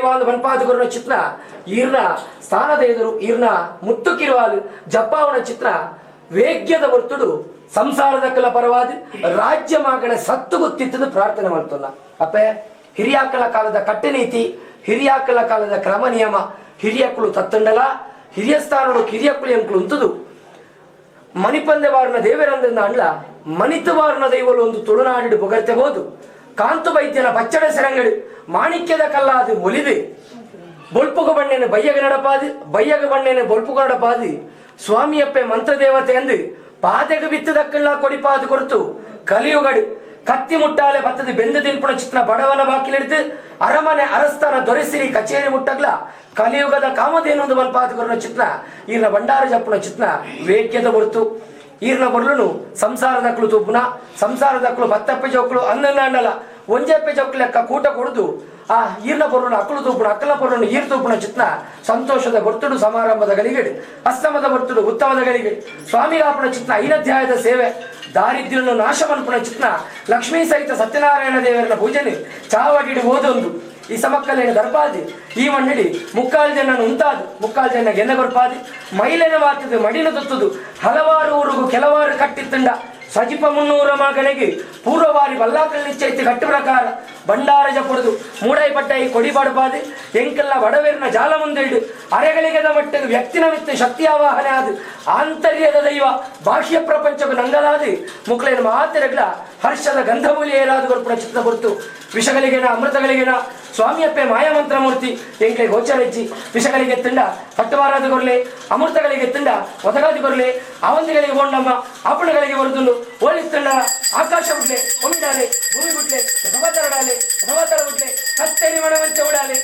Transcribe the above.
ದೈವಾಂದು ಮನ್ಪಾದುಗರನ ಚಿತ್ರ ಈರ್ನ ಸ್ಥಾನದ ಎದುರು ಈರ್ನ ಮುತ್ತುಕಿರುವಾಲು ಜಪ್ಪಾವನ ಚಿತ್ರ ವೇಗ್ಯದ ಹೊರ್ತುಡು ಸಂಸಾರದ ಕಲ ಪರವಾದ ರಾಜ್ಯ ಮಗನ ಸತ್ತು ಗೊತ್ತಿತ್ತದು ಪ್ರಾರ್ಥನೆ ಮಾಡ್ತಲ್ಲ ಅಪ್ಪೆ ಹಿರಿಯಾಕಳ ಕಾಲದ ಕಟ್ಟೆನೀತಿ ಹಿರಿಯಾಕಳ ಕಾಲದ ಕ್ರಮ ನಿಯಮ ಹಿರಿಯಕ್ಕಳು ತತ್ತಂಡಲ ಹಿರಿಯ ಸ್ಥಾನಗಳು ಕಿರಿಯಕ್ಕಳು ಎಂಕಳು ಅಂತದು ಮಣಿಪಂದೆ ವಾರನ ದೇವರಂದ ಅಂಡ್ಲ ಮಣಿತು ವಾರನ ದೈವಲು ಒಂದು ತುಳುನಾಡಿಡು ಬೊಗರ್ತೆ ಹೋದು ಕಾಂತು ವೈದ್ಯನ ಪಚ್ಚಡ ಸೆರಂಗಡು ಮಾಣಿಕ್ಯದ ಕಲ್ಲಾದು ಒಲಿದು ಬೊಲ್ಪುಗ ಬಣ್ಣೆನ ಬಯ್ಯಗ ನಡಪಾದು ಬಯ್ಯಗ ಬಣ್ಣೆನ ಬೊಲ್ಪುಗ ನಡಪಾದು ಸ್ವಾಮಿಯಪ್ಪೆ ಮಂತ್ರದೇವತೆ ಎಂದು ಪಾದೆಗೆ ಬಿತ್ತದಕ್ಕೆಲ್ಲ ಕೊಡಿಪಾದು ಕೊರತು ಕಲಿಯುಗಡು ಕತ್ತಿ ಮುಟ್ಟಾಲೆ ಬತ್ತದ ಬೆಂದ ತಿನ್ಪುಣ ಚಿತ್ರ ಬಡವನ ಬಾಕಿಲಿಡ್ದು ಅರಮನೆ ಅರಸ್ಥಾನ ದೊರೆಸಿರಿ ಕಚೇರಿ ಮುಟ್ಟಗ್ಲ ಕಲಿಯುಗದ ಕಾಮಧೇನೊಂದು ಮಲ್ಪಾದು ಕೊರನ ಚಿತ್ರ ಈರ್ನ ಭಂಡಾರ ಜಪ್ಪುನ ಚಿತ್ರ ವೇಗ್ಯದ ಹೊರತು ಈರ್ನ ಬರ್ಲುನು ಸಂಸಾರದಕ್ಕಳು ತುಪ್ಪುನ ಸಂಸಾರದಕ್ಕಳು ಬತ್ತಪ್ಪೆ ಜೋಕ್ಳು ಅನ್ನಲ್ಲ ಒಂಜೆಪ್ಪೆ ಜೋಕ್ಳು ಲೆಕ್ಕ ಕೂಟ ಕೊಡುದು ಆ ಈರ್ನ ಬರುಣ ಅಕ್ಕಳು ತೂಪುಣ ಅಕ್ಕಲ ಬರುಣ ಈರ್ ತೂಪುಣ ಚಿತ್ರ ಸಂತೋಷದ ಬರ್ತುಡು ಸಮಾರಂಭದ ಗಳಿಗೆಡು ಅಸ್ತಮದ ಬರ್ತುಡು ಉತ್ತಮದ ಗಳಿಗೆ ಸ್ವಾಮಿಗಾಪುಣ ಚಿತ್ರ ಐನಧ್ಯಾಯದ ಸೇವೆ ದಾರಿದ್ರ್ಯವನ್ನು ನಾಶ ಮನ್ಪುಣ ಚಿತ್ರ ಲಕ್ಷ್ಮೀ ಸಹಿತ ಸತ್ಯನಾರಾಯಣ ದೇವರನ ಪೂಜನೆ ಚಾವಡಿಡು ಓದೊಂದು ಈ ಸಮಕ್ಕಲೇನ ದರ್ಪಾದಿ ಈ ಮಣ್ಣಿಡಿ ಮುಕ್ಕಾಲು ಜನ ಉಂಟಾದು ಮುಕ್ಕಾಲು ಜನ ಗೆನ್ನ ಗೊರ್ಪಾದಿ ಮೈಲೆನ ಮಾತದು ಮಡಿನ ತುತ್ತದು ಹಲವಾರು ಊರಿಗೂ ಕೆಲವಾರು ಕಟ್ಟಿತ್ತಂಡ ಸಜಿಪ 300 ಮಗನಿಗೆ ಪೂರ್ವವಾರಿ ಬಲ್ಲಾಕಲ್ ನಿಶ್ಚಯಿತ ಕಟ್ಟು ಪ್ರಕಾರ ಭಂಡಾರ ಜಪುಡುದು ಮೂಡೈ ಪಟ್ಟಾಯಿ ಕೊಡಿ ಬಡಪಾದು ಎಂಕೆಲ್ಲ ಬಡವೇರಿನ ಜಾಲ ಮುಂದಿಡು ಅರೆಗಳಿಗೆದ ಮಟ್ಟಿಗೆ ವ್ಯಕ್ತಿನ ಮಿತ್ತು ಶಕ್ತಿ ಆವಾಹನೆ ಆದು ಆಂತರ್ಯದ ದೈವ ಬಾಹ್ಯ ಪ್ರಪಂಚಕ್ಕೂ ನಂಗಲಾದು ಮುಕ್ಳೇನ ಮಾತೆರಗಳ ಹರ್ಷದ ಗಂಧಮೂಲಿ ಏರಾದು ಗೊರ್ಪುಣ ಚಿತ್ರ ಹೊರತು ವಿಷಗಳಿಗೆನ ಅಮೃತಗಳಿಗೆನ ಸ್ವಾಮಿಯಪ್ಪೆ ಮಾಯಮಂತ್ರ ಮೂರ್ತಿ ಎಂಕೆ ಗೋಚರಿಚ್ಚಿ ವಿಷಗಳಿಗೆ ತಿಂಡ ಕಟ್ಟುವಾರಾದ ಗೊರ್ಲೆ ಅಮೃತಗಳಿಗೆ ತಿಂಡ ಒದಗಾದಿ ಗೊರ್ಲೆ ಅವಂದಿಗಳಿಗೆ ಬೋಂಡಮ್ಮ ಆಪಣಗಳಿಗೆ ಬರುದುಂಡು ಹೋಲಿಸ್ತಂಡ ಆಕಾಶ ಬಿಟ್ಲೆ ಒಮ್ಮಿಡಾಲೆ ಭೂಮಿ ಬಿಟ್ಲೆ ರವತರಡಾಲೆ ರವತರ ಬಿಟ್ಲೆ ಕತ್ತರಿ ಮಣವಂಚ ಉಡಾಲೆ